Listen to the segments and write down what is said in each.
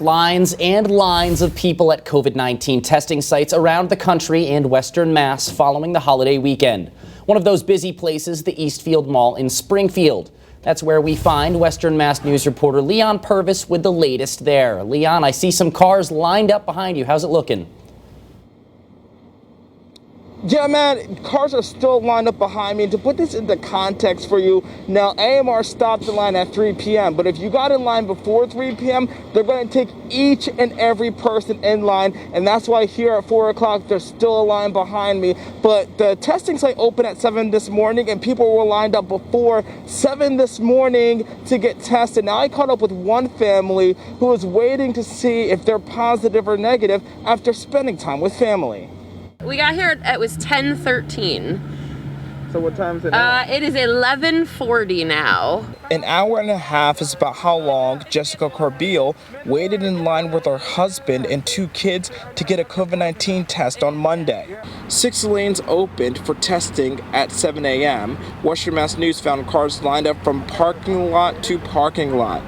Lines and lines of people at COVID-19 testing sites around the country and Western Mass following the holiday weekend. One of those busy places, the Eastfield Mall in Springfield. That's where we find Western Mass News reporter Leon Purvis with the latest there. Leon, I see some cars lined up behind you. How's it looking? Yeah, man, cars are still lined up behind me. To put this into context for you, now AMR stopped the line at 3 p.m., but if you got in line before 3 p.m., they're going to take each and every person in line, and that's why here at 4 o'clock, there's still a line behind me. But the testing site opened at 7 this morning, and people were lined up before 7 this morning to get tested. Now, I caught up with one family who was waiting to see if they're positive or negative after spending time with family. We got here, it was 10:13. So what time is it now? It is 11:40 now. An hour and a half is about how long Jessica Corbeil waited in line with her husband and 2 kids to get a COVID-19 test on Monday. 6 lanes opened for testing at 7 a.m. Western Mass News found cars lined up from parking lot to parking lot.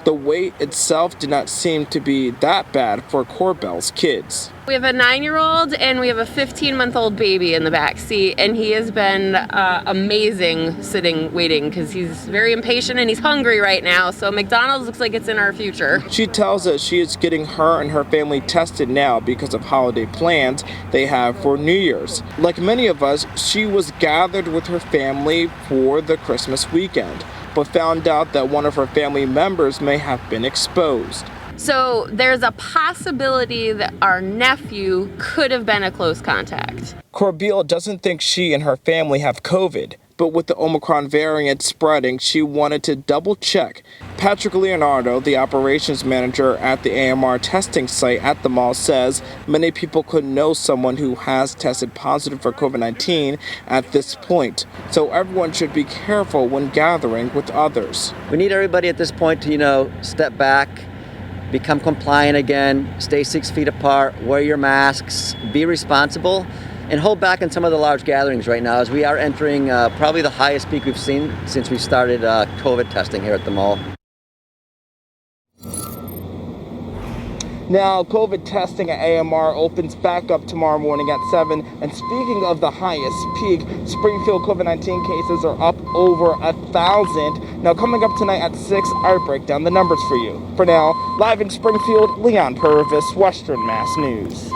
The wait itself did not seem to be that bad for Corbeil's kids. We have a 9-year-old and we have a 15-month-old baby in the back seat, and he has been amazing sitting waiting because he's very impatient and he's hungry right now. So McDonald's looks like it's in our future. She tells us she is getting her and her family tested now because of holiday plans they have for New Year's. Like many of us, she was gathered with her family for the Christmas weekend, but found out that one of her family members may have been exposed. So there's a possibility that our nephew could have been a close contact. Corbeil doesn't think she and her family have COVID, but with the Omicron variant spreading, she wanted to double check. Patrick Leonardo, the operations manager at the AMR testing site at the mall, says many people could know someone who has tested positive for COVID-19 at this point. So everyone should be careful when gathering with others. We need everybody at this point to, step back, become compliant again, stay 6 feet apart, wear your masks, be responsible, and hold back on some of the large gatherings right now as we are entering probably the highest peak we've seen since we started COVID testing here at the mall. Now, COVID testing at AMR opens back up tomorrow morning at 7. And speaking of the highest peak, Springfield COVID-19 cases are up over 1,000. Now, coming up tonight at 6, I'll break down the numbers for you. For now, live in Springfield, Leon Purvis, Western Mass News.